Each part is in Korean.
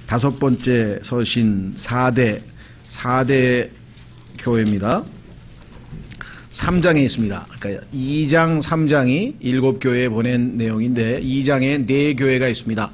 다섯 번째 서신 4대 교회입니다. 3장에 있습니다. 그러니까 2장, 3장이 7교회에 보낸 내용인데 2장에 4교회가 있습니다.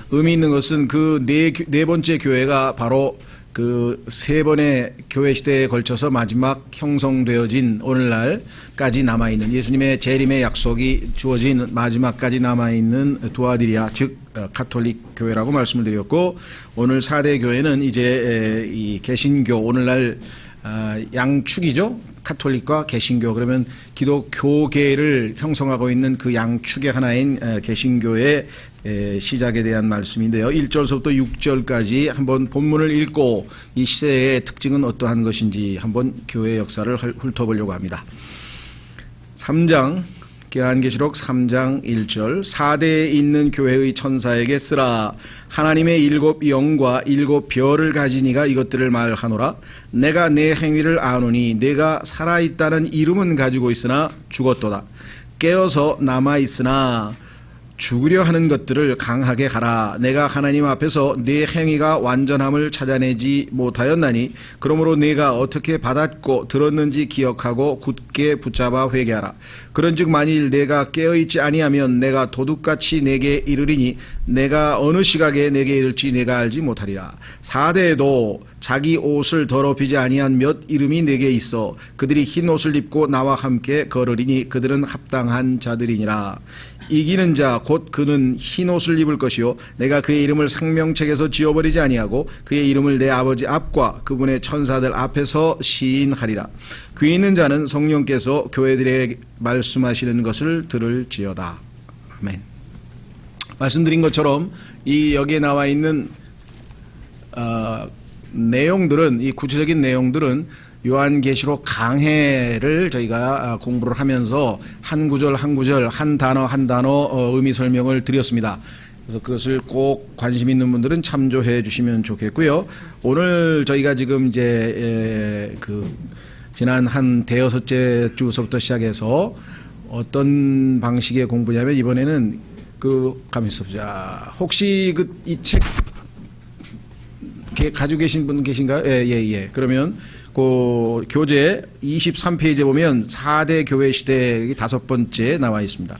의미 있는 것은 그 네 번째 교회가 바로 그 3번의 교회 시대에 걸쳐서 마지막 형성되어진 오늘날까지 남아있는 예수님의 재림의 약속이 주어진 마지막까지 남아있는 두아디리아, 즉 가톨릭 교회라고 말씀을 드렸고, 오늘 4대 교회는 이제 이 개신교, 오늘날 양축이죠. 카톨릭과 개신교, 그러면 기독교계를 형성하고 있는 그 양축의 하나인 개신교의 시작에 대한 말씀인데요. 1절서부터 6절까지 한번 본문을 읽고 이 시대의 특징은 어떠한 것인지 한번 교회 역사를 훑어보려고 합니다. 3장, 요한계시록 3장 1절, 4대에 있는 교회의 천사에게 쓰라. 하나님의 7 영과 7 별을 가진 이가 이것들을 말하노라. 내가 내 행위를 아노니 내가 살아있다는 이름은 가지고 있으나 죽었도다. 깨어서 남아있으나 죽으려 하는 것들을 강하게 하라. 내가 하나님 앞에서 네 행위가 완전함을 찾아내지 못하였나니 그러므로 네가 어떻게 받았고 들었는지 기억하고 굳게 붙잡아 회개하라. 그런즉 만일 내가 깨어있지 아니하면 내가 도둑같이 내게 이르리니 내가 어느 시각에 내게 이를지 내가 알지 못하리라. 4대에도 자기 옷을 더럽히지 아니한 몇 이름이 내게 있어 그들이 흰 옷을 입고 나와 함께 걸으리니 그들은 합당한 자들이니라. 이기는 자 곧 그는 흰 옷을 입을 것이요 내가 그의 이름을 생명책에서 지워버리지 아니하고 그의 이름을 내 아버지 앞과 그분의 천사들 앞에서 시인하리라. 귀 있는 자는 성령께서 교회들에게 말씀하시는 것을 들을지어다. 아멘. 말씀드린 것처럼 이 여기에 나와 있는 내용들은, 이 구체적인 내용들은 요한계시록 강해를 저희가 공부를 하면서 한 구절 한 구절, 한 단어 한 단어 의미 설명을 드렸습니다. 그래서 그것을 꼭 관심 있는 분들은 참조해 주시면 좋겠고요. 오늘 저희가 지금 이제 지난 한 대여섯째 주서부터 시작해서 어떤 방식의 공부냐면, 이번에는 가만히 있어보자. 혹시 이 책 가지고 계신 분 계신가요? 예. 그러면 그 교재 23페이지에 보면 4대 교회 시대 5번째 나와 있습니다.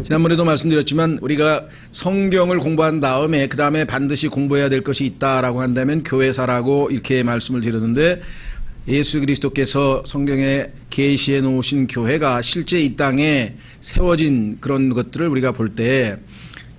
지난번에도 말씀드렸지만 우리가 성경을 공부한 다음에 그 다음에 반드시 공부해야 될 것이 있다라고 한다면 교회사라고 이렇게 말씀을 드렸는데, 예수 그리스도께서 성경에 계시해 놓으신 교회가 실제 이 땅에 세워진 그런 것들을 우리가 볼 때,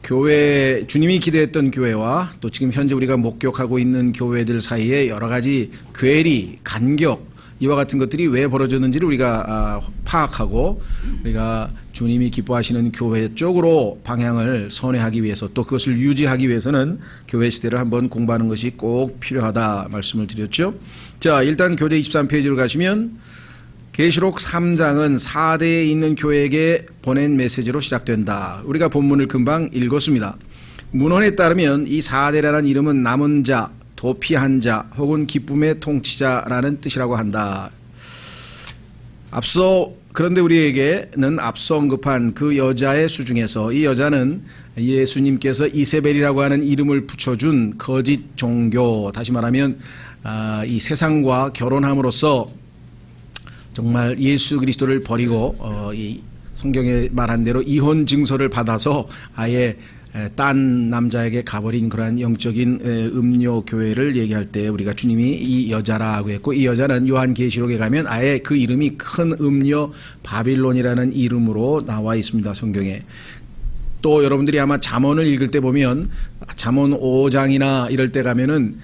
교회, 주님이 기대했던 교회와 또 지금 현재 우리가 목격하고 있는 교회들 사이에 여러 가지 괴리, 간격, 이와 같은 것들이 왜 벌어졌는지를 우리가 파악하고 우리가 주님이 기뻐하시는 교회 쪽으로 방향을 선회하기 위해서, 또 그것을 유지하기 위해서는 교회 시대를 한번 공부하는 것이 꼭 필요하다 말씀을 드렸죠. 자, 일단 교재 23페이지로 가시면 계시록 3장은 4대에 있는 교회에게 보낸 메시지로 시작된다. 우리가 본문을 금방 읽었습니다. 문헌에 따르면 이 4대라는 이름은 남은 자, 도피한 자 혹은 기쁨의 통치자라는 뜻이라고 한다. 그런데 우리에게는 앞서 언급한 그 여자의 수중에서 이 여자는 예수님께서 이세벨이라고 하는 이름을 붙여준 거짓 종교, 다시 말하면 이 세상과 결혼함으로써 정말 예수 그리스도를 버리고 이 성경에 말한 대로 이혼 증서를 받아서 아예 딴 남자에게 가버린 그러한 영적인 음료 교회를 얘기할 때 우리가 주님이 이 여자라고 했고, 이 여자는 요한계시록에 가면 아예 그 이름이 큰 음료 바빌론이라는 이름으로 나와 있습니다, 성경에. 또 여러분들이 아마 잠언을 읽을 때 보면 잠언 5장이나 이럴 때 가면은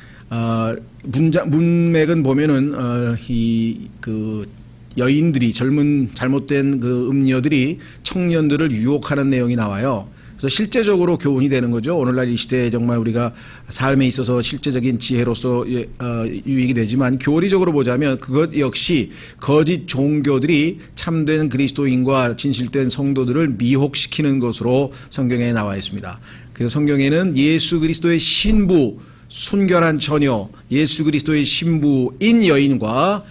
문맥은 보면은 여인들이, 젊은 잘못된 그 음녀들이 청년들을 유혹하는 내용이 나와요. 그래서 실제적으로 교훈이 되는 거죠. 오늘날 이 시대에 정말 우리가 삶에 있어서 실제적인 지혜로서 유익이 되지만, 교리적으로 보자면 그것 역시 거짓 종교들이 참된 그리스도인과 진실된 성도들을 미혹시키는 것으로 성경에 나와 있습니다. 그래서 성경에는 예수 그리스도의 신부, 순결한 처녀, 예수 그리스도의 신부인 여인과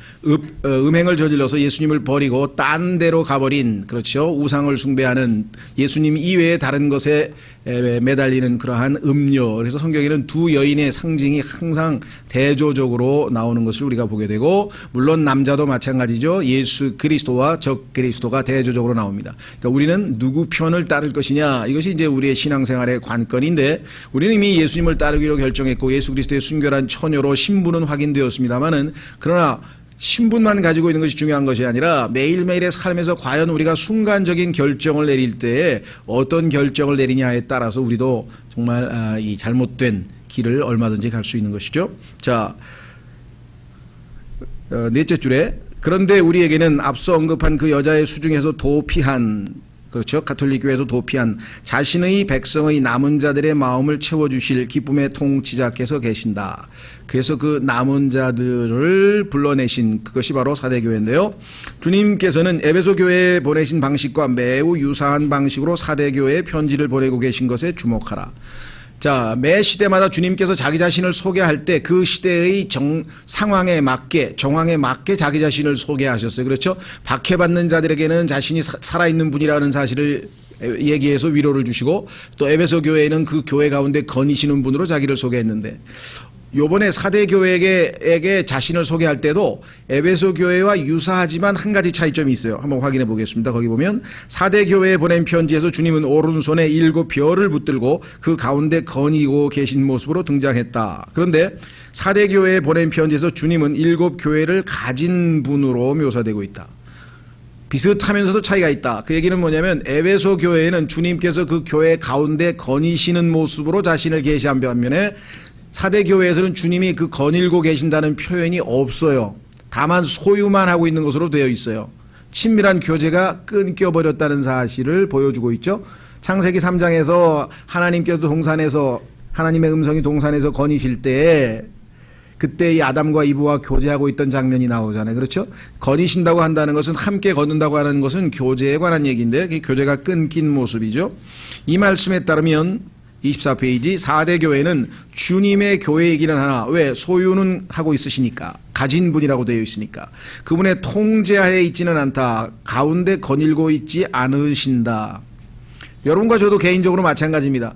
음행을 저질러서 예수님을 버리고 딴 데로 가버린, 그렇죠, 우상을 숭배하는 예수님 이외의 다른 것에 매달리는 그러한 음료. 그래서 성경에는 두 여인의 상징이 항상 대조적으로 나오는 것을 우리가 보게 되고, 물론 남자도 마찬가지죠. 예수 그리스도와 적 그리스도가 대조적으로 나옵니다. 그러니까 우리는 누구 편을 따를 것이냐, 이것이 이제 우리의 신앙생활의 관건인데, 우리는 이미 예수님을 따르기로 결정했고 예수 그리스도의 순결한 처녀로 신분은 확인되었습니다만은, 그러나 신분만 가지고 있는 것이 중요한 것이 아니라 매일매일의 삶에서 과연 우리가 순간적인 결정을 내릴 때에 어떤 결정을 내리냐에 따라서 우리도 정말 이 잘못된 길을 얼마든지 갈 수 있는 것이죠. 자, 넷째 줄에, 그런데 우리에게는 앞서 언급한 그 여자의 수중에서 도피한, 그렇죠, 가톨릭 교회에서 도피한 자신의 백성의 남은 자들의 마음을 채워주실 기쁨의 통치자께서 계신다. 그래서 그 남은 자들을 불러내신 그것이 바로 사대교회인데요. 주님께서는 에베소 교회에 보내신 방식과 매우 유사한 방식으로 사대교회에 편지를 보내고 계신 것에 주목하라. 자, 매 시대마다 주님께서 자기 자신을 소개할 때 그 시대의 상황에 맞게, 정황에 맞게 자기 자신을 소개하셨어요. 그렇죠? 박해받는 자들에게는 자신이 살아있는 분이라는 사실을 얘기해서 위로를 주시고, 또 에베소 교회에는 그 교회 가운데 거니시는 분으로 자기를 소개했는데, 요번에 사대교회에게 자신을 소개할 때도 에베소 교회와 유사하지만 한 가지 차이점이 있어요. 한번 확인해 보겠습니다. 거기 보면 사대교회에 보낸 편지에서 주님은 오른손에 7 별을 붙들고 그 가운데 거니고 계신 모습으로 등장했다. 그런데 사대교회에 보낸 편지에서 주님은 7 교회를 가진 분으로 묘사되고 있다. 비슷하면서도 차이가 있다. 그 얘기는 뭐냐면, 에베소 교회에는 주님께서 그 교회 가운데 거니시는 모습으로 자신을 계시한 반면에 사대교회에서는 주님이 그 거닐고 계신다는 표현이 없어요. 다만 소유만 하고 있는 것으로 되어 있어요. 친밀한 교제가 끊겨버렸다는 사실을 보여주고 있죠. 창세기 3장에서 하나님께서 동산에서, 하나님의 음성이 동산에서 거니실 때, 그때 이 아담과 이브와 교제하고 있던 장면이 나오잖아요. 그렇죠? 거니신다고 한다는 것은, 함께 걷는다고 하는 것은 교제에 관한 얘기인데, 그 교제가 끊긴 모습이죠. 이 말씀에 따르면 24페이지, 사대교회는 주님의 교회이기는 하나, 왜? 소유는 하고 있으시니까, 가진 분이라고 되어 있으니까, 그분의 통제하에 있지는 않다. 가운데 거닐고 있지 않으신다. 여러분과 저도 개인적으로 마찬가지입니다.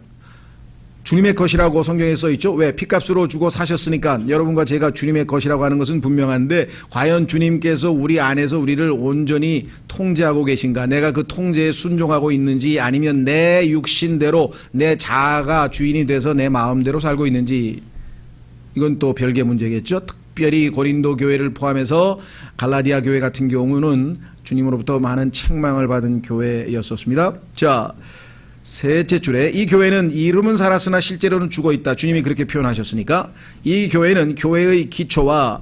주님의 것이라고 성경에 써있죠. 왜? 핏값으로 주고 사셨으니까 여러분과 제가 주님의 것이라고 하는 것은 분명한데, 과연 주님께서 우리 안에서 우리를 온전히 통제하고 계신가? 내가 그 통제에 순종하고 있는지, 아니면 내 육신대로 내 자아가 주인이 돼서 내 마음대로 살고 있는지, 이건 또 별개 문제겠죠. 특별히 고린도 교회를 포함해서 갈라디아 교회 같은 경우는 주님으로부터 많은 책망을 받은 교회였었습니다. 자, 셋째 줄에, 이 교회는 이름은 살았으나 실제로는 죽어 있다. 주님이 그렇게 표현하셨으니까, 이 교회는 교회의 기초와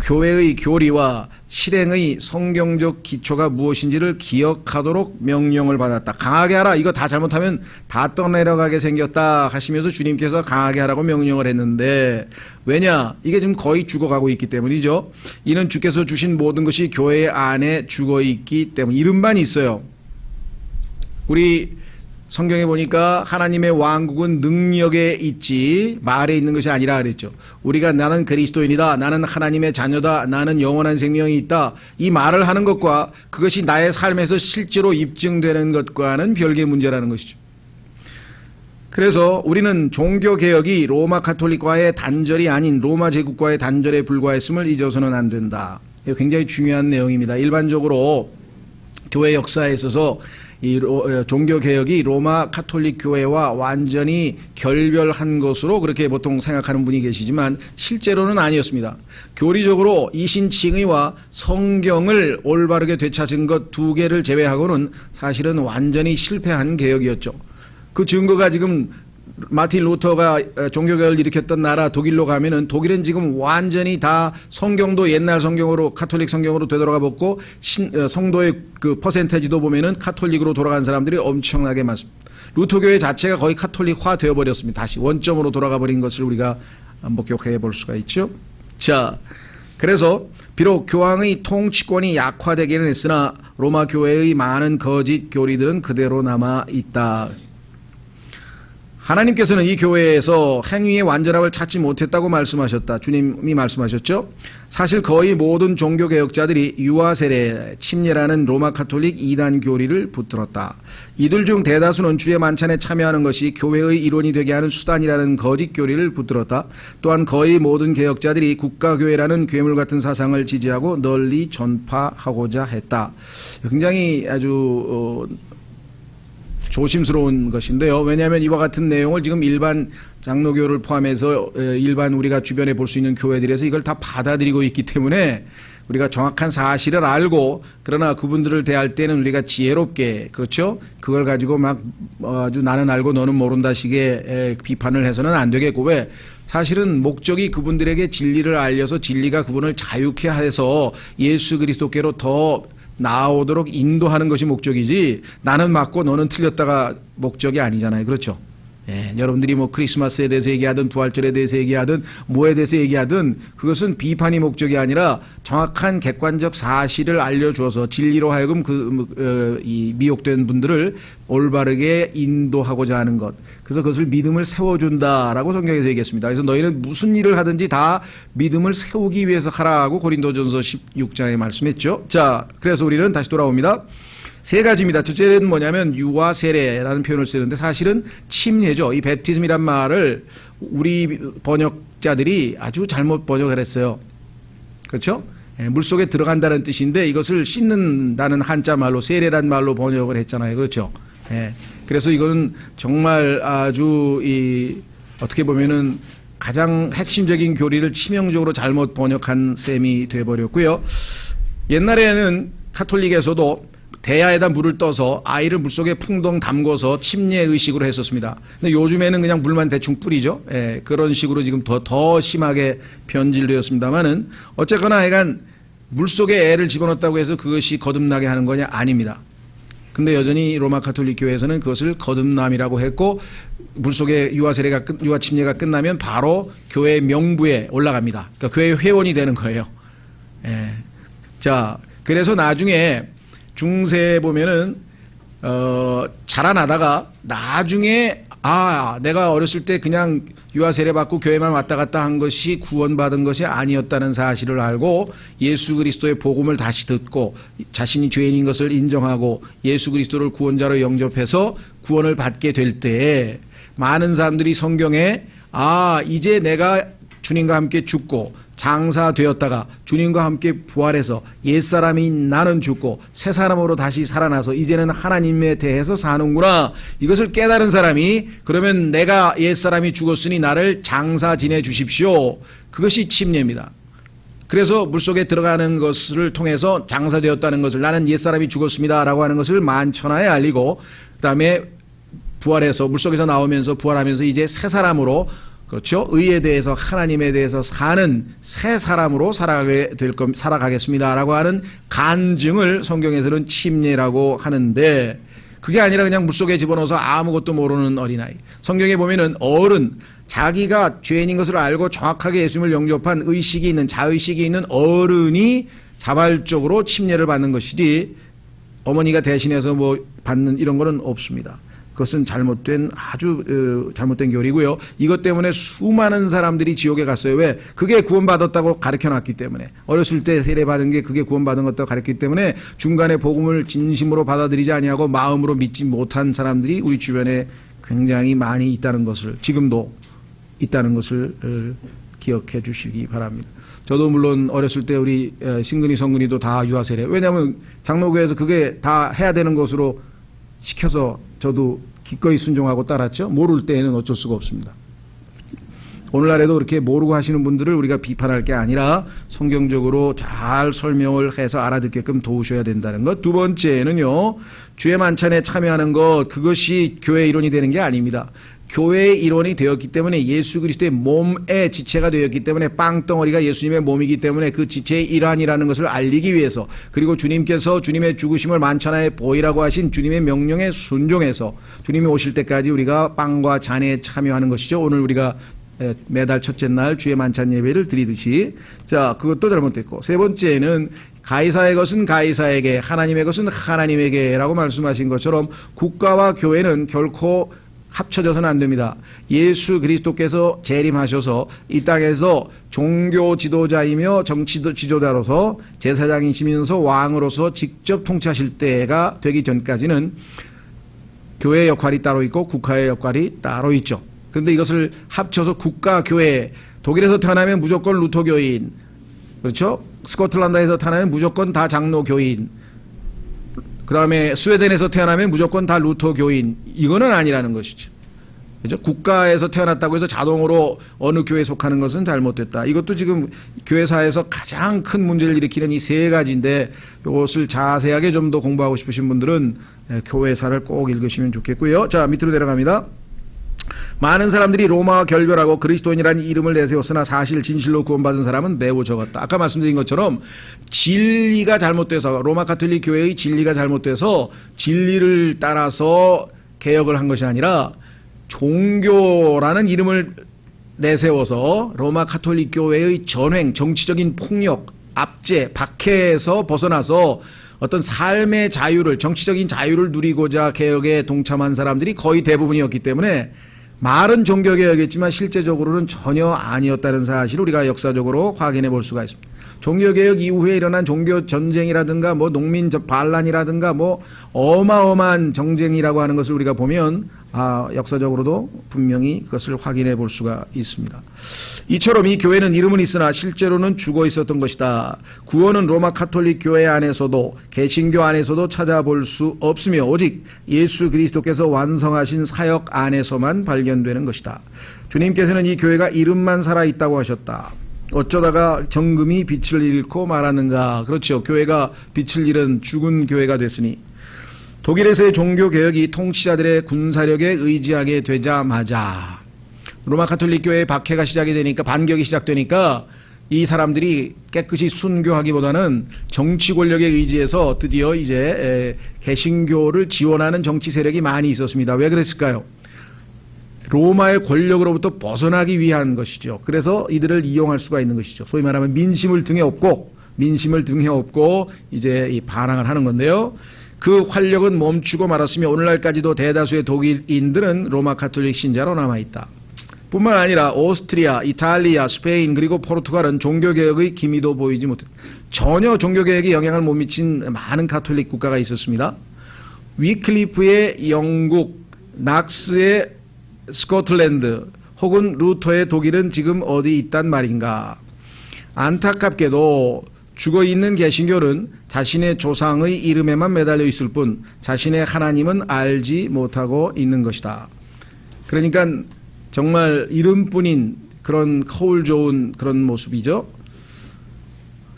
교회의 교리와 실행의 성경적 기초가 무엇인지를 기억하도록 명령을 받았다. 강하게 하라. 이거 다 잘못하면 다 떠내려가게 생겼다 하시면서 주님께서 강하게 하라고 명령을 했는데, 왜냐? 이게 지금 거의 죽어가고 있기 때문이죠. 이는 주께서 주신 모든 것이 교회 안에 죽어 있기 때문. 이름만 있어요. 우리 성경에 보니까 하나님의 왕국은 능력에 있지 말에 있는 것이 아니라 그랬죠. 우리가 나는 그리스도인이다, 나는 하나님의 자녀다, 나는 영원한 생명이 있다, 이 말을 하는 것과 그것이 나의 삶에서 실제로 입증되는 것과는 별개의 문제라는 것이죠. 그래서 우리는 종교개혁이 로마 가톨릭과의 단절이 아닌 로마 제국과의 단절에 불과했음을 잊어서는 안 된다. 이거 굉장히 중요한 내용입니다. 일반적으로 교회 역사에 있어서 이 종교개혁이 로마 가톨릭 교회와 완전히 결별한 것으로 그렇게 보통 생각하는 분이 계시지만, 실제로는 아니었습니다. 교리적으로 이신칭의와 성경을 올바르게 되찾은 것 2개를 제외하고는 사실은 완전히 실패한 개혁이었죠. 그 증거가 지금 마틴 루터가 종교개혁을 일으켰던 나라 독일로 가면은, 독일은 지금 완전히 다 성경도 옛날 성경으로, 가톨릭 성경으로 되돌아가 봤고, 성도의 그 퍼센테이지도 보면은 가톨릭으로 돌아간 사람들이 엄청나게 많습니다. 루터교회 자체가 거의 가톨릭화 되어버렸습니다. 다시 원점으로 돌아가 버린 것을 우리가 목격해 볼 수가 있죠. 자, 그래서 비록 교황의 통치권이 약화되기는 했으나 로마 교회의 많은 거짓 교리들은 그대로 남아 있다. 하나님께서는 이 교회에서 행위의 완전함을 찾지 못했다고 말씀하셨다. 주님이 말씀하셨죠. 사실 거의 모든 종교개혁자들이 유아 세례, 침례라는 로마 카톨릭 이단 교리를 붙들었다. 이들 중 대다수는 주의 만찬에 참여하는 것이 교회의 일원이 되게 하는 수단이라는 거짓 교리를 붙들었다. 또한 거의 모든 개혁자들이 국가교회라는 괴물 같은 사상을 지지하고 널리 전파하고자 했다. 굉장히 아주 조심스러운 것인데요. 왜냐하면 이와 같은 내용을 지금 일반 장로교를 포함해서 일반 우리가 주변에 볼 수 있는 교회들에서 이걸 다 받아들이고 있기 때문에 우리가 정확한 사실을 알고, 그러나 그분들을 대할 때는 우리가 지혜롭게, 그렇죠? 그걸 가지고 막 아주 나는 알고 너는 모른다 식의 비판을 해서는 안 되겠고, 왜? 사실은 목적이 그분들에게 진리를 알려서 진리가 그분을 자유케 해서 예수 그리스도께로 더 나아오도록 인도하는 것이 목적이지, 나는 맞고 너는 틀렸다가 목적이 아니잖아요. 그렇죠? 예, 여러분들이 뭐 크리스마스에 대해서 얘기하든 부활절에 대해서 얘기하든 뭐에 대해서 얘기하든 그것은 비판이 목적이 아니라 정확한 객관적 사실을 알려주어서 진리로 하여금 이 미혹된 분들을 올바르게 인도하고자 하는 것. 그래서 그것을 믿음을 세워준다라고 성경에서 얘기했습니다. 그래서 너희는 무슨 일을 하든지 다 믿음을 세우기 위해서 하라고 고린도전서 16장에 말씀했죠. 자, 그래서 우리는 다시 돌아옵니다. 세 가지입니다. 첫째는 뭐냐면 유아 세례라는 표현을 쓰는데 사실은 침례죠. 이 베프티즘이란 말을 우리 번역자들이 아주 잘못 번역을 했어요. 그렇죠? 물속에 들어간다는 뜻인데 이것을 씻는다는 한자 말로 세례란 말로 번역을 했잖아요. 그렇죠? 그래서 이건 정말 아주 어떻게 보면은 가장 핵심적인 교리를 치명적으로 잘못 번역한 셈이 돼버렸고요. 옛날에는 카톨릭에서도 대야에다 물을 떠서 아이를 물속에 풍덩 담궈서 침례 의식으로 했었습니다. 근데 요즘에는 그냥 물만 대충 뿌리죠. 그런 식으로 지금 더 심하게 변질되었습니다만은 어쨌거나 하여간 물속에 애를 집어넣었다고 해서 그것이 거듭나게 하는 거냐? 아닙니다. 근데 여전히 로마 카톨릭 교회에서는 그것을 거듭남이라고 했고, 물속에 유아 침례가 끝나면 바로 교회 명부에 올라갑니다. 그러니까 교회 회원이 되는 거예요. 자, 그래서 나중에 중세에 보면은 자라나다가 나중에 내가 어렸을 때 그냥 유아 세례 받고 교회만 왔다 갔다 한 것이 구원받은 것이 아니었다는 사실을 알고 예수 그리스도의 복음을 다시 듣고 자신이 죄인인 것을 인정하고 예수 그리스도를 구원자로 영접해서 구원을 받게 될 때에 많은 사람들이 성경에 이제 내가 주님과 함께 죽고 장사되었다가 주님과 함께 부활해서 옛사람이 나는 죽고 새 사람으로 다시 살아나서 이제는 하나님에 대해서 사는구나, 이것을 깨달은 사람이 그러면 내가 옛사람이 죽었으니 나를 장사 지내 주십시오. 그것이 침례입니다. 그래서 물속에 들어가는 것을 통해서 장사되었다는 것을, 나는 옛사람이 죽었습니다 라고 하는 것을 만천하에 알리고, 그 다음에 부활해서 물속에서 나오면서 부활하면서 이제 새 사람으로, 그렇죠, 의에 대해서 하나님에 대해서 사는 새 사람으로 살아가겠습니다 라고 하는 간증을 성경에서는 침례라고 하는데, 그게 아니라 그냥 물속에 집어넣어서 아무것도 모르는 어린아이. 성경에 보면은 어른, 자기가 죄인인 것을 알고 정확하게 예수님을 영접한 의식이 있는, 자의식이 있는 어른이 자발적으로 침례를 받는 것이지 어머니가 대신해서 뭐 받는 이런 거는 없습니다. 그것은 아주 잘못된 교리고요. 이것 때문에 수많은 사람들이 지옥에 갔어요. 왜? 그게 구원받았다고 가르쳐놨기 때문에. 어렸을 때 세례받은 게 그게 구원받은 것다고 가르쳤기 때문에 중간에 복음을 진심으로 받아들이지 아니하고 마음으로 믿지 못한 사람들이 우리 주변에 굉장히 많이 있다는 것을, 지금도 있다는 것을 기억해 주시기 바랍니다. 저도 물론 어렸을 때 우리 신근이 성근이도 다 유아세례. 왜냐하면 장로교에서 그게 다 해야 되는 것으로 시켜서 저도 기꺼이 순종하고 따랐죠. 모를 때에는 어쩔 수가 없습니다. 오늘날에도 그렇게 모르고 하시는 분들을 우리가 비판할 게 아니라 성경적으로 잘 설명을 해서 알아듣게끔 도우셔야 된다는 것. 두 번째는요, 주의 만찬에 참여하는 것, 그것이 교회의 일원이 되는 게 아닙니다. 교회의 일원이 되었기 때문에, 예수 그리스도의 몸의 지체가 되었기 때문에, 빵덩어리가 예수님의 몸이기 때문에 그 지체의 일환이라는 것을 알리기 위해서, 그리고 주님께서 주님의 죽으심을 만찬하에 보이라고 하신 주님의 명령에 순종해서 주님이 오실 때까지 우리가 빵과 잔에 참여하는 것이죠. 오늘 우리가 매달 첫째 날 주의 만찬 예배를 드리듯이. 자, 그것도 잘못됐고, 세 번째는 가이사의 것은 가이사에게, 하나님의 것은 하나님에게 라고 말씀하신 것처럼 국가와 교회는 결코 합쳐져서는 안 됩니다. 예수 그리스도께서 재림하셔서 이 땅에서 종교 지도자이며 정치 지도자로서 제사장이시면서 왕으로서 직접 통치하실 때가 되기 전까지는 교회의 역할이 따로 있고 국가의 역할이 따로 있죠. 그런데 이것을 합쳐서 국가 교회, 독일에서 태어나면 무조건 루터 교인, 그렇죠? 스코틀랜드에서 태어나면 무조건 다 장로 교인, 그 다음에 스웨덴에서 태어나면 무조건 다 루터 교인, 이거는 아니라는 것이죠. 그죠? 국가에서 태어났다고 해서 자동으로 어느 교회에 속하는 것은 잘못됐다. 이것도 지금 교회사에서 가장 큰 문제를 일으키는 이 세 가지인데 이것을 자세하게 좀 더 공부하고 싶으신 분들은 교회사를 꼭 읽으시면 좋겠고요. 자, 밑으로 내려갑니다. 많은 사람들이 로마와 결별하고 그리스도인이라는 이름을 내세웠으나 사실 진실로 구원받은 사람은 매우 적었다. 아까 말씀드린 것처럼 진리가 잘못돼서, 로마 가톨릭 교회의 진리가 잘못돼서 진리를 따라서 개혁을 한 것이 아니라 종교라는 이름을 내세워서 로마 가톨릭 교회의 전횡, 정치적인 폭력, 압제, 박해에서 벗어나서 어떤 삶의 자유를, 정치적인 자유를 누리고자 개혁에 동참한 사람들이 거의 대부분이었기 때문에 말은 종교개혁이었지만 실제적으로는 전혀 아니었다는 사실을 우리가 역사적으로 확인해 볼 수가 있습니다. 종교개혁 이후에 일어난 종교전쟁이라든가 뭐 농민 반란이라든가 뭐 어마어마한 정쟁이라고 하는 것을 우리가 보면 역사적으로도 분명히 그것을 확인해 볼 수가 있습니다. 이처럼 이 교회는 이름은 있으나 실제로는 죽어 있었던 것이다. 구원은 로마 가톨릭 교회 안에서도 개신교 안에서도 찾아볼 수 없으며 오직 예수 그리스도께서 완성하신 사역 안에서만 발견되는 것이다. 주님께서는 이 교회가 이름만 살아있다고 하셨다. 어쩌다가 정금이 빛을 잃고 말았는가. 그렇죠. 교회가 빛을 잃은 죽은 교회가 됐으니. 독일에서의 종교개혁이 통치자들의 군사력에 의지하게 되자마자 로마 가톨릭 교회의 박해가 시작이 되니까, 반격이 시작되니까 이 사람들이 깨끗이 순교하기보다는 정치 권력에 의지해서 드디어 이제 개신교를 지원하는 정치 세력이 많이 있었습니다. 왜 그랬을까요? 로마의 권력으로부터 벗어나기 위한 것이죠. 그래서 이들을 이용할 수가 있는 것이죠. 소위 말하면 민심을 등에 업고 이제 이 반항을 하는 건데요. 그 활력은 멈추고 말았으며 오늘날까지도 대다수의 독일인들은 로마 가톨릭 신자로 남아있다. 뿐만 아니라 오스트리아, 이탈리아, 스페인 그리고 포르투갈은 종교개혁의 기미도 보이지 못했다. 전혀 종교개혁에 영향을 못 미친 많은 가톨릭 국가가 있었습니다. 위클리프의 영국, 낙스의 스코틀랜드 혹은 루터의 독일은 지금 어디 있단 말인가. 안타깝게도 죽어있는 개신교는 자신의 조상의 이름에만 매달려 있을 뿐 자신의 하나님은 알지 못하고 있는 것이다. 그러니까 정말 이름뿐인 그런 거울 좋은 그런 모습이죠.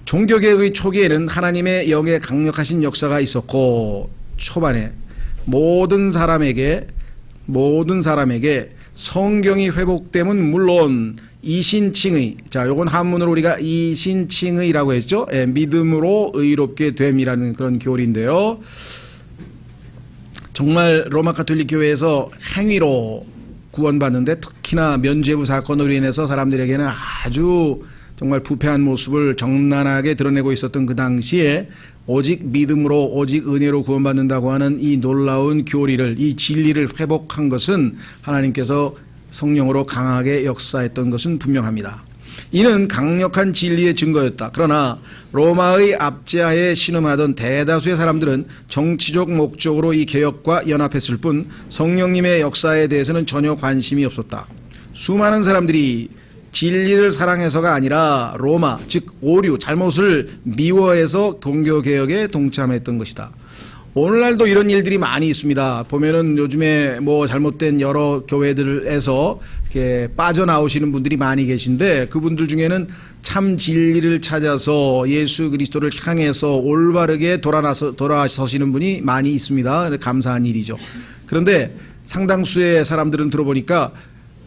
종교개혁의 초기에는 하나님의 영의 강력하신 역사가 있었고 초반에 모든 사람에게 성경이 회복됨은 물론 이신칭의, 자, 요건 한문으로 우리가 이신칭의라고 했죠. 예, 믿음으로 의롭게 됨이라는 그런 교리인데요. 정말 로마 가톨릭 교회에서 행위로 구원받는데 특히나 면죄부 사건으로 인해서 사람들에게는 아주 정말 부패한 모습을 적나라하게 드러내고 있었던 그 당시에 오직 믿음으로, 오직 은혜로 구원받는다고 하는 이 놀라운 교리를, 이 진리를 회복한 것은 하나님께서 성령으로 강하게 역사했던 것은 분명합니다. 이는 강력한 진리의 증거였다. 그러나 로마의 압제하에 신음하던 대다수의 사람들은 정치적 목적으로 이 개혁과 연합했을 뿐 성령님의 역사에 대해서는 전혀 관심이 없었다. 수많은 사람들이 진리를 사랑해서가 아니라 로마, 즉 오류, 잘못을 미워해서 종교개혁에 동참했던 것이다. 오늘날도 이런 일들이 많이 있습니다. 보면은 요즘에 뭐 잘못된 여러 교회들에서 이렇게 빠져나오시는 분들이 많이 계신데 그분들 중에는 참 진리를 찾아서 예수 그리스도를 향해서 올바르게 돌아서시는 분이 많이 있습니다. 감사한 일이죠. 그런데 상당수의 사람들은 들어보니까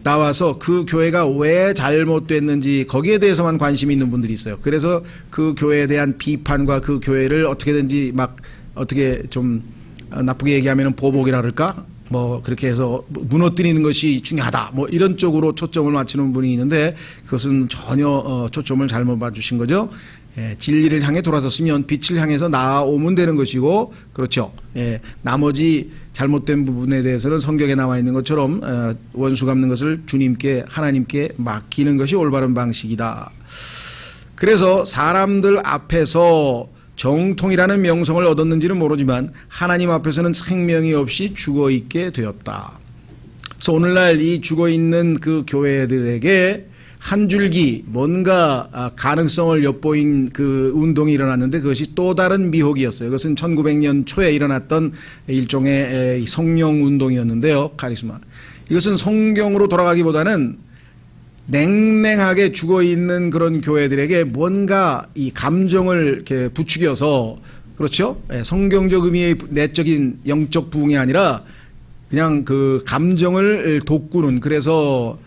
나와서 그 교회가 왜 잘못됐는지 거기에 대해서만 관심이 있는 분들이 있어요. 그래서 그 교회에 대한 비판과 그 교회를 어떻게든지 막 어떻게 좀 나쁘게 얘기하면 보복이라 그럴까? 뭐 그렇게 해서 무너뜨리는 것이 중요하다. 뭐 이런 쪽으로 초점을 맞추는 분이 있는데 그것은 전혀 초점을 잘못 맞추신 거죠. 진리를 향해 돌아섰으면 빛을 향해서 나아오면 되는 것이고, 그렇죠. 나머지 잘못된 부분에 대해서는 성경에 나와 있는 것처럼 원수 갚는 것을 주님께, 하나님께 맡기는 것이 올바른 방식이다. 그래서 사람들 앞에서 정통이라는 명성을 얻었는지는 모르지만 하나님 앞에서는 생명이 없이 죽어있게 되었다. 그래서 오늘날 이 죽어있는 그 교회들에게 한 줄기 뭔가 가능성을 엿보인 그 운동이 일어났는데 그것이 또 다른 미혹이었어요. 그것은 1900년 초에 일어났던 일종의 성령 운동이었는데요. 카리스마. 이것은 성경으로 돌아가기보다는 냉랭하게 죽어있는 그런 교회들에게 뭔가 이 감정을 이렇게 부추겨서, 그렇죠? 성경적 의미의 내적인 영적 부흥이 아니라 그냥 그 감정을 돋구는, 그래서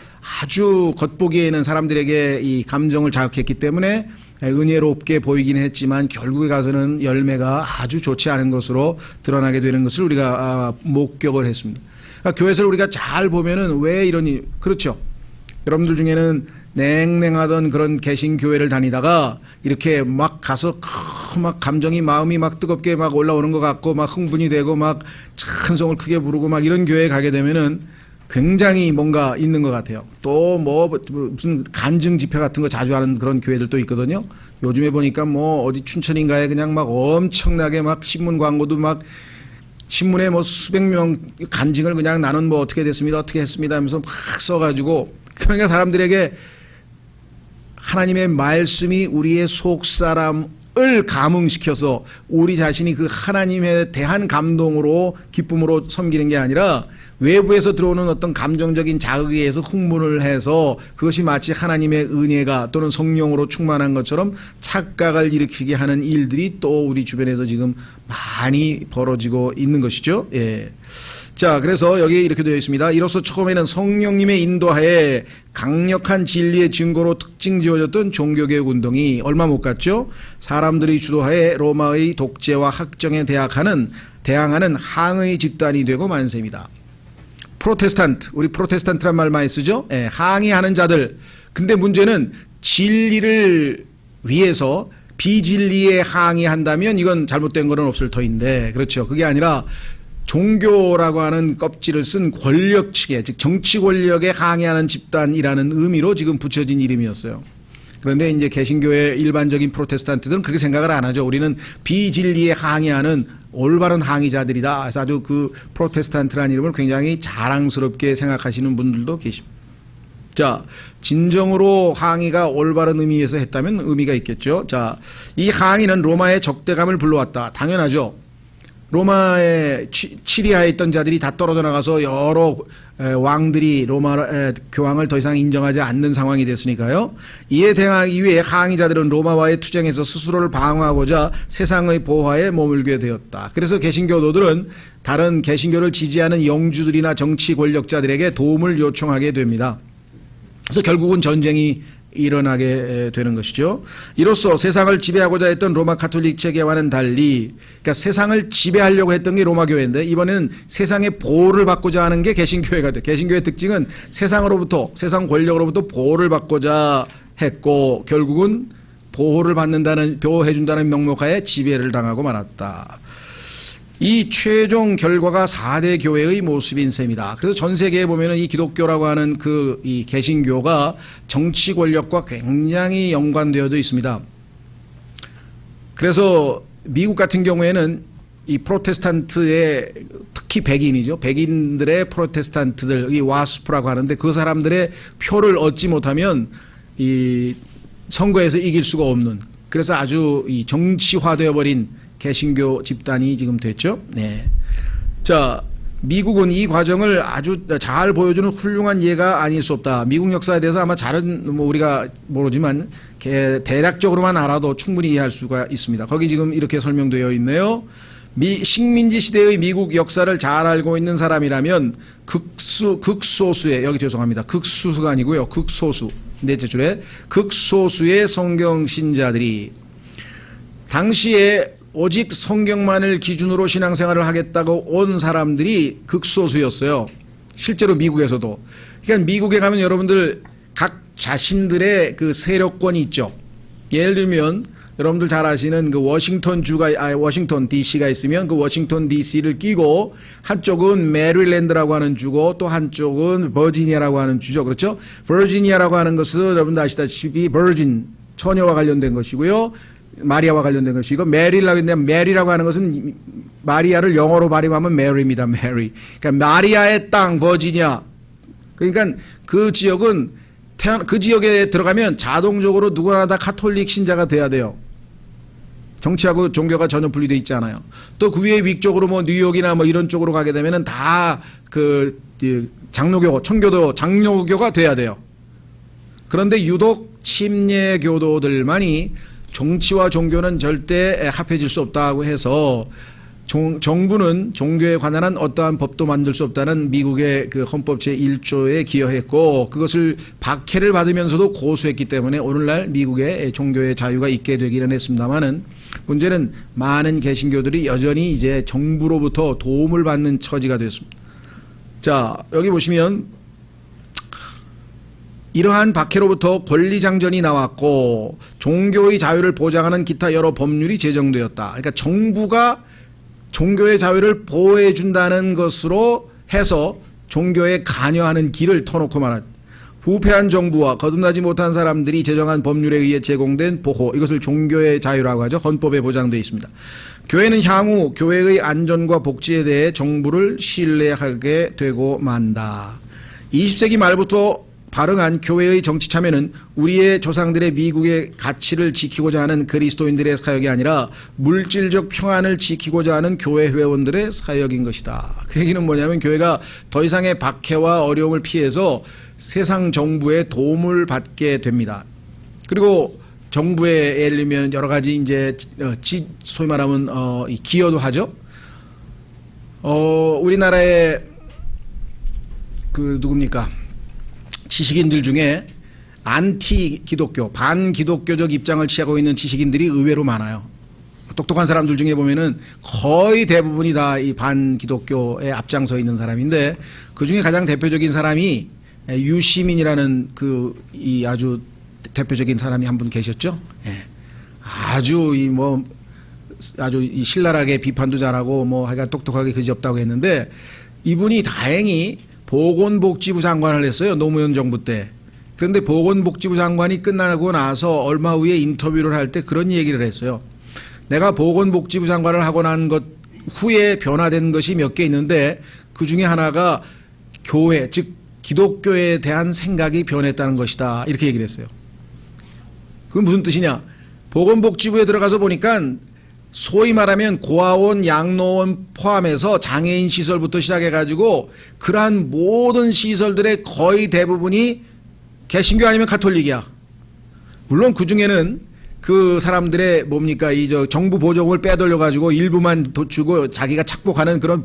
아주 겉보기에는 사람들에게 이 감정을 자극했기 때문에 은혜롭게 보이긴 했지만 결국에 가서는 열매가 아주 좋지 않은 것으로 드러나게 되는 것을 우리가 목격을 했습니다. 그러니까 교회에서 우리가 잘 보면은 왜 이러니, 그렇죠? 여러분들 중에는 냉랭하던 그런 개신교회를 다니다가 이렇게 막 가서 막 감정이, 마음이 막 뜨겁게 막 올라오는 것 같고 막 흥분이 되고 막 찬송을 크게 부르고 막 이런 교회에 가게 되면은 굉장히 뭔가 있는 것 같아요. 또 뭐 무슨 간증 집회 같은 거 자주 하는 그런 교회들도 있거든요. 요즘에 보니까 뭐 어디 춘천인가에 그냥 막 엄청나게 막 신문 광고도 막 신문에 뭐 수백 명 간증을 그냥 나는 뭐 어떻게 됐습니다, 어떻게 했습니다 하면서 막 써가지고, 그러니까 사람들에게 하나님의 말씀이 우리의 속사람을 감흥시켜서 우리 자신이 그 하나님에 대한 감동으로 기쁨으로 섬기는 게 아니라 외부에서 들어오는 어떤 감정적인 자극에 의해서 흥분을 해서 그것이 마치 하나님의 은혜가 또는 성령으로 충만한 것처럼 착각을 일으키게 하는 일들이 또 우리 주변에서 지금 많이 벌어지고 있는 것이죠. 예. 자, 그래서 여기 이렇게 되어 있습니다. 이로써 처음에는 성령님의 인도하에 강력한 진리의 증거로 특징 지어졌던 종교개혁 운동이 얼마 못 갔죠. 사람들의 주도하에 로마의 독재와 학정에 대항하는 항의 집단이 되고 만세입니다. 프로테스탄트, 우리 프로테스탄트란 말 많이 쓰죠. 예, 항의하는 자들. 근데 문제는 진리를 위해서 비진리에 항의한다면 이건 잘못된 거는 없을 터인데, 그렇죠. 그게 아니라 종교라고 하는 껍질을 쓴 권력 측에, 즉 정치 권력에 항의하는 집단이라는 의미로 지금 붙여진 이름이었어요. 그런데 이제 개신교의 일반적인 프로테스탄트들은 그렇게 생각을 안 하죠. 우리는 비진리에 항의하는 올바른 항의자들이다. 그래서 아주 그 프로테스탄트라는 이름을 굉장히 자랑스럽게 생각하시는 분들도 계십니다. 자, 진정으로 항의가 올바른 의미에서 했다면 의미가 있겠죠. 자, 이 항의는 로마의 적대감을 불러왔다. 당연하죠. 로마에 치리하에 있던 자들이 다 떨어져 나가서 여러 왕들이 로마 교황을 더 이상 인정하지 않는 상황이 됐으니까요. 이에 대항하기 위해 항의자들은 로마와의 투쟁에서 스스로를 방어하고자 세상의 보화에 머물게 되었다. 그래서 개신교도들은 다른 개신교를 지지하는 영주들이나 정치 권력자들에게 도움을 요청하게 됩니다. 그래서 결국은 전쟁이 일어나게 되는 것이죠. 이로써 세상을 지배하고자 했던 로마 가톨릭 체계와는 달리, 그러니까 세상을 지배하려고 했던 게 로마 교회인데 이번에는 세상의 보호를 받고자 하는 게 개신교회가 돼. 개신교회의 특징은 세상으로부터, 세상 권력으로부터 보호를 받고자 했고 결국은 보호해준다는 명목하에 지배를 당하고 말았다. 이 최종 결과가 4대 교회의 모습인 셈이다. 그래서 전 세계에 보면은 이 기독교라고 하는 이 개신교가 정치 권력과 굉장히 연관되어져 있습니다. 그래서 미국 같은 경우에는 이 프로테스탄트의 특히 백인이죠. 백인들의 프로테스탄트들, 이 와스프라고 하는데 그 사람들의 표를 얻지 못하면 이 선거에서 이길 수가 없는, 그래서 아주 이 정치화되어 버린 개신교 집단이 지금 됐죠. 네. 자, 미국은 이 과정을 아주 잘 보여주는 훌륭한 예가 아닐 수 없다. 미국 역사에 대해서 아마 잘은 우리가 모르지만 대략적으로만 알아도 충분히 이해할 수가 있습니다. 거기 지금 이렇게 설명되어 있네요. 식민지 시대의 미국 역사를 잘 알고 있는 사람이라면 극소수의, 여기 죄송합니다. 극수수가 아니고요. 극소수. 넷째 줄에 극소수의 성경 신자들이 당시에 오직 성경만을 기준으로 신앙생활을 하겠다고 온 사람들이 극소수였어요. 실제로 미국에서도. 그러니까 미국에 가면 여러분들 각 자신들의 그 세력권이 있죠. 예를 들면 여러분들 잘 아시는 그 워싱턴 DC가 있으면 그 워싱턴 DC를 끼고 한쪽은 메릴랜드라고 하는 주고 또 한쪽은 버지니아라고 하는 주죠. 그렇죠? 버지니아라고 하는 것은 여러분들 아시다시피 버진, 처녀와 관련된 것이고요. 마리아와 관련된 것이고 메리라고 하는 것은 마리아를 영어로 발음하면 메리입니다. 메리. 그러니까 마리아의 땅 버지니아. 그러니까 그 지역은 그 지역에 들어가면 자동적으로 누구나 다 카톨릭 신자가 돼야 돼요. 정치하고 종교가 전혀 분리되어 있지 않아요. 또 그 위에 위쪽으로 뭐 뉴욕이나 뭐 이런 쪽으로 가게 되면은 다 그 장로교, 청교도, 장로교가 돼야 돼요. 그런데 유독 침례교도들만이 정치와 종교는 절대 합해질 수 없다고 해서 정부는 종교에 관한 어떠한 법도 만들 수 없다는 미국의 그 헌법 제1조에 기여했고 그것을 박해를 받으면서도 고수했기 때문에 오늘날 미국의 종교의 자유가 있게 되기는 했습니다만은 문제는 많은 개신교들이 여전히 이제 정부로부터 도움을 받는 처지가 됐습니다. 자, 여기 보시면 이러한 박해로부터 권리장전이 나왔고 종교의 자유를 보장하는 기타 여러 법률이 제정되었다. 그러니까 정부가 종교의 자유를 보호해준다는 것으로 해서 종교에 관여하는 길을 터놓고 말하죠. 부패한 정부와 거듭나지 못한 사람들이 제정한 법률에 의해 제공된 보호, 이것을 종교의 자유라고 하죠. 헌법에 보장되어 있습니다. 교회는 향후 교회의 안전과 복지에 대해 정부를 신뢰하게 되고 만다. 20세기 말부터 발흥한 교회의 정치 참여는 우리의 조상들의 미국의 가치를 지키고자 하는 그리스도인들의 사역이 아니라 물질적 평안을 지키고자 하는 교회 회원들의 사역인 것이다. 그 얘기는 뭐냐면 교회가 더 이상의 박해와 어려움을 피해서 세상 정부의 도움을 받게 됩니다. 그리고 정부에 예를 들면 여러 가지 이제 소위 말하면 기여도 하죠. 우리나라의 그 누굽니까? 지식인들 중에 안티 기독교, 반기독교적 입장을 취하고 있는 지식인들이 의외로 많아요. 똑똑한 사람들 중에 보면은 거의 대부분이 다 이 반기독교에 앞장서 있는 사람인데 그 중에 가장 대표적인 사람이 유시민이라는 이 아주 대표적인 사람이 한 분 계셨죠. 예. 아주 아주 신랄하게 비판도 잘하고 뭐 하여간 똑똑하게 그지없다고 했는데 이분이 다행히 보건복지부 장관을 했어요. 노무현 정부 때. 그런데 보건복지부 장관이 끝나고 나서 얼마 후에 인터뷰를 할 때 그런 얘기를 했어요. 내가 보건복지부 장관을 하고 난 것 후에 변화된 것이 몇 개 있는데 그 중에 하나가 교회, 즉 기독교에 대한 생각이 변했다는 것이다. 이렇게 얘기를 했어요. 그건 무슨 뜻이냐. 보건복지부에 들어가서 보니까 소위 말하면 고아원, 양로원 포함해서 장애인 시설부터 시작해가지고 그러한 모든 시설들의 거의 대부분이 개신교 아니면 가톨릭이야. 물론 그 중에는 그 사람들의 뭡니까 정부 보조금을 빼돌려가지고 일부만 주고 자기가 착복하는 그런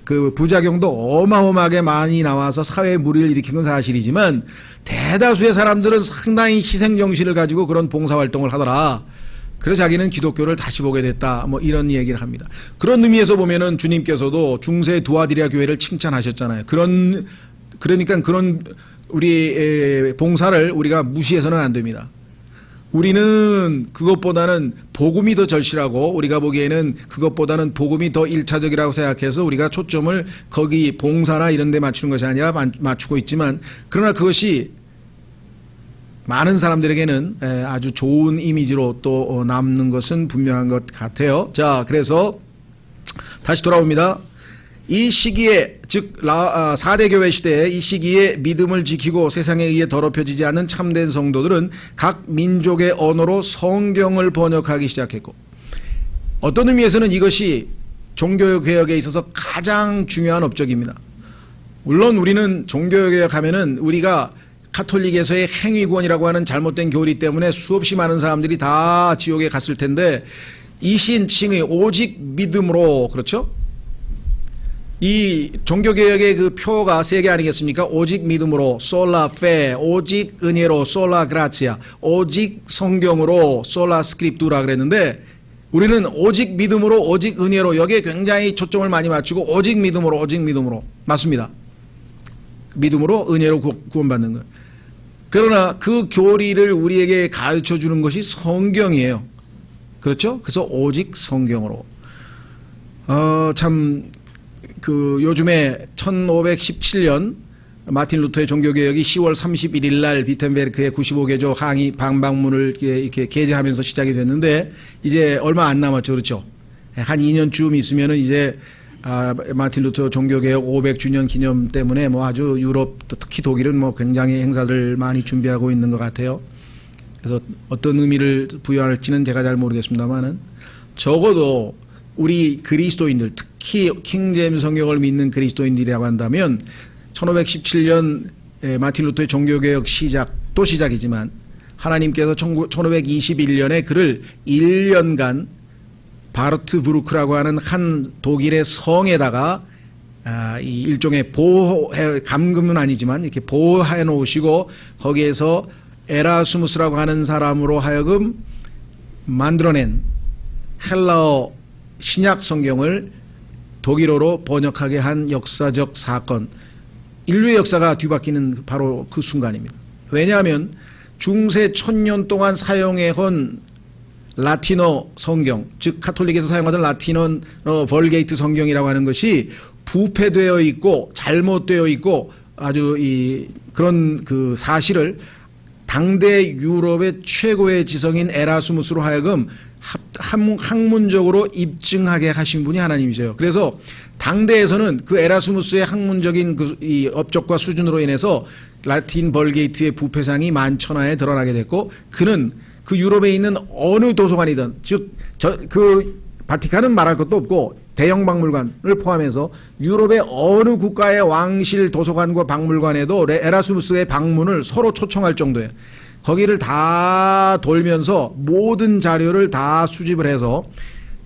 그 부작용도 어마어마하게 많이 나와서 사회에 무리를 일으킨 건 사실이지만 대다수의 사람들은 상당히 희생정신을 가지고 그런 봉사활동을 하더라. 그래서 자기는 기독교를 다시 보게 됐다. 뭐 이런 얘기를 합니다. 그런 의미에서 보면은 주님께서도 중세 두아디리아 교회를 칭찬하셨잖아요. 그러니까 그런 우리 봉사를 우리가 무시해서는 안 됩니다. 우리는 그것보다는 복음이 더 절실하고 우리가 보기에는 그것보다는 복음이 더 1차적이라고 생각해서 우리가 초점을 거기 봉사나 이런 데 맞추는 것이 아니라 맞추고 있지만 그러나 그것이 많은 사람들에게는 아주 좋은 이미지로 또 남는 것은 분명한 것 같아요. 자, 그래서 다시 돌아옵니다. 이 시기에 즉 4대 교회 시대에 이 시기에 믿음을 지키고 세상에 의해 더럽혀지지 않는 참된 성도들은 각 민족의 언어로 성경을 번역하기 시작했고 어떤 의미에서는 이것이 종교개혁에 있어서 가장 중요한 업적입니다. 물론 우리는 종교개혁하면은 우리가 카톨릭에서의 행위권이라고 하는 잘못된 교리 때문에 수없이 많은 사람들이 다 지옥에 갔을 텐데 이신칭의 오직 믿음으로 그렇죠? 이 종교개혁의 그 표가 세 개 아니겠습니까? 오직 믿음으로 솔라 페, 오직 은혜로 솔라 그라치아, 오직 성경으로 솔라 스크립투라 그랬는데 우리는 오직 믿음으로 오직 은혜로 여기에 굉장히 초점을 많이 맞추고 오직 믿음으로 맞습니다. 믿음으로 은혜로 구원받는 것. 그러나 그 교리를 우리에게 가르쳐주는 것이 성경이에요. 그렇죠? 그래서 오직 성경으로. 참, 요즘에 1517년 마틴 루터의 종교개혁이 10월 31일 날 비텐베르크의 95개조 항의 방방문을 이렇게 게재하면서 시작이 됐는데 이제 얼마 안 남았죠. 그렇죠? 한 2년쯤 있으면은 이제 마틴 루터 종교개혁 500주년 기념 때문에 뭐 아주 유럽 특히 독일은 뭐 굉장히 행사들 많이 준비하고 있는 것 같아요. 그래서 어떤 의미를 부여할지는 제가 잘 모르겠습니다만은 적어도 우리 그리스도인들 특히 킹제임스 성경을 믿는 그리스도인들이라고 한다면 1517년 마틴 루터의 종교개혁 시작도 시작이지만 하나님께서 1521년에 그를 1년간 바르트부르크라고 하는 한 독일의 성에다가 이 일종의 감금은 아니지만 이렇게 보호해 놓으시고 거기에서 에라스무스라고 하는 사람으로 하여금 만들어낸 헬라어 신약 성경을 독일어로 번역하게 한 역사적 사건, 인류의 역사가 뒤바뀌는 바로 그 순간입니다. 왜냐하면 중세 1000년 동안 사용해온 라틴어 성경, 즉 카톨릭에서 사용하던 라틴어 벌게이트 성경이라고 하는 것이 부패되어 있고 잘못되어 있고 아주 그런 그 사실을 당대 유럽의 최고의 지성인 에라스무스로 하여금 학문적으로 입증하게 하신 분이 하나님이세요. 그래서 당대에서는 그 에라스무스의 학문적인 이 업적과 수준으로 인해서 라틴 벌게이트의 부패상이 만천하에 드러나게 됐고 그는 그 유럽에 있는 어느 도서관이든 즉 그 바티칸은 말할 것도 없고 대형 박물관을 포함해서 유럽의 어느 국가의 왕실 도서관과 박물관에도 에라스무스의 방문을 서로 초청할 정도예요. 거기를 다 돌면서 모든 자료를 다 수집을 해서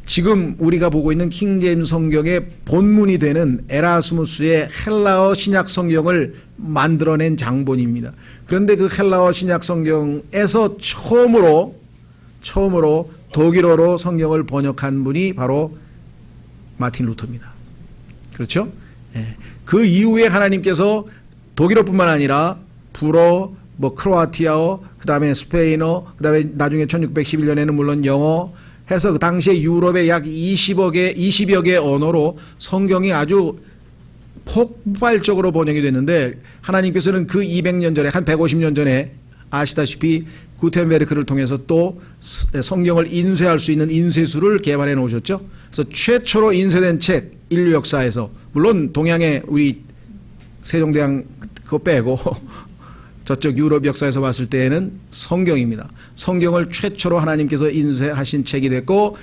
지금 우리가 보고 있는 킹제임스 성경의 본문이 되는 에라스무스의 헬라어 신약 성경을 만들어낸 장본입니다. 그런데 그 헬라어 신약 성경에서 처음으로 독일어로 성경을 번역한 분이 바로 마틴 루터입니다. 그렇죠? 예. 그 이후에 하나님께서 독일어뿐만 아니라 불어, 크로아티아어, 그 다음에 스페인어, 그 다음에 나중에 1611년에는 물론 영어 해서 그 당시에 유럽의 약 20여 개 언어로 성경이 아주 폭발적으로 번역이 됐는데 하나님께서는 그 200년 전에 한 150년 전에 아시다시피 구텐베르크를 통해서 또 성경을 인쇄할 수 있는 인쇄술을 개발해 놓으셨죠. 그래서 최초로 인쇄된 책 인류 역사에서 물론 동양의 우리 세종대왕 그거 빼고 저쪽 유럽 역사에서 봤을 때에는 성경입니다. 성경을 최초로 하나님께서 인쇄하신 책이 됐고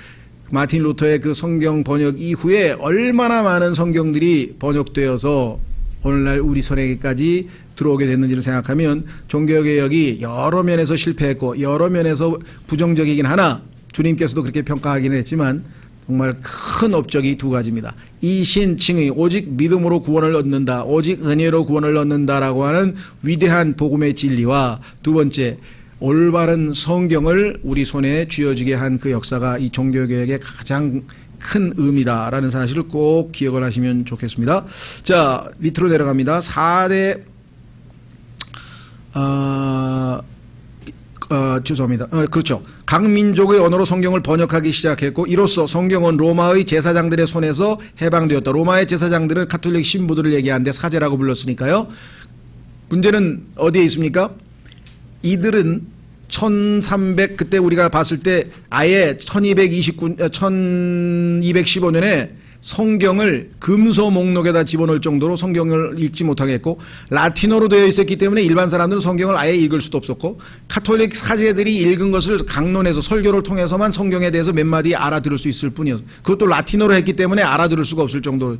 마틴 루터의 그 성경 번역 이후에 얼마나 많은 성경들이 번역되어서 오늘날 우리 손에까지 들어오게 됐는지를 생각하면 종교개혁이 여러 면에서 실패했고 여러 면에서 부정적이긴 하나 주님께서도 그렇게 평가하기는 했지만 정말 큰 업적이 두 가지입니다. 이신칭의 오직 믿음으로 구원을 얻는다. 오직 은혜로 구원을 얻는다라고 하는 위대한 복음의 진리와 두 번째 올바른 성경을 우리 손에 쥐어지게 한 그 역사가 이 종교개혁의 가장 큰 의미다라는 사실을 꼭 기억을 하시면 좋겠습니다. 자, 밑으로 내려갑니다. 4대 죄송합니다. 그렇죠. 각 민족의 언어로 성경을 번역하기 시작했고 이로써 성경은 로마의 제사장들의 손에서 해방되었다. 로마의 제사장들은 가톨릭 신부들을 얘기하는데 사제라고 불렀으니까요. 문제는 어디에 있습니까? 이들은 1300 그때 우리가 봤을 때 아예 1215년에 성경을 금서 목록에다 집어넣을 정도로 성경을 읽지 못하게 했고 라틴어로 되어 있었기 때문에 일반 사람들은 성경을 아예 읽을 수도 없었고 카톨릭 사제들이 읽은 것을 강론해서 설교를 통해서만 성경에 대해서 몇 마디 알아들을 수 있을 뿐이었어요. 그것도 라틴어로 했기 때문에 알아들을 수가 없을 정도로.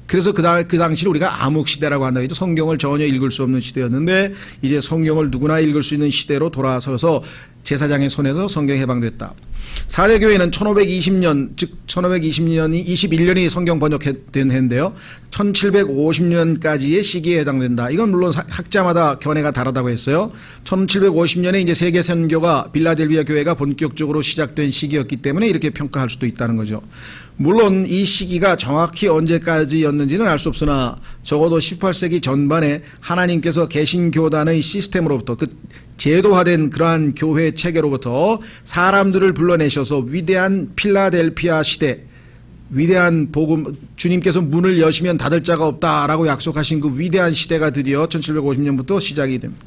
그래서 그 당시를 우리가 암흑시대라고 한다 해도 성경을 전혀 읽을 수 없는 시대였는데 이제 성경을 누구나 읽을 수 있는 시대로 돌아서서 제사장의 손에서 성경이 해방됐다. 4대 교회는 1520년 즉 1520년이 21년이 성경 번역된 해인데요. 1750년까지의 시기에 해당된다. 이건 물론 학자마다 견해가 다르다고 했어요. 1750년에 이제 세계 선교가 빌라델비아 교회가 본격적으로 시작된 시기였기 때문에 이렇게 평가할 수도 있다는 거죠. 물론 이 시기가 정확히 언제까지였는지는 알 수 없으나 적어도 18세기 전반에 하나님께서 개신교단의 시스템으로부터 그 제도화된 그러한 교회 체계로부터 사람들을 불러내셔서 위대한 필라델피아 시대, 위대한 복음, 주님께서 문을 여시면 닫을 자가 없다라고 약속하신 그 위대한 시대가 드디어 1750년부터 시작이 됩니다.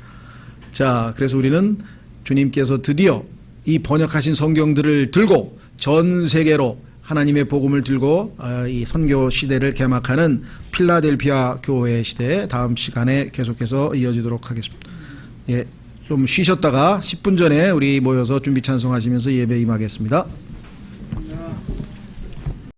자, 그래서 우리는 주님께서 드디어 이 번역하신 성경들을 들고 전 세계로 하나님의 복음을 들고 이 선교 시대를 개막하는 필라델피아 교회 시대 다음 시간에 계속해서 이어지도록 하겠습니다. 예, 좀 쉬셨다가 10분 전에 우리 모여서 준비 찬송하시면서 예배 임하겠습니다.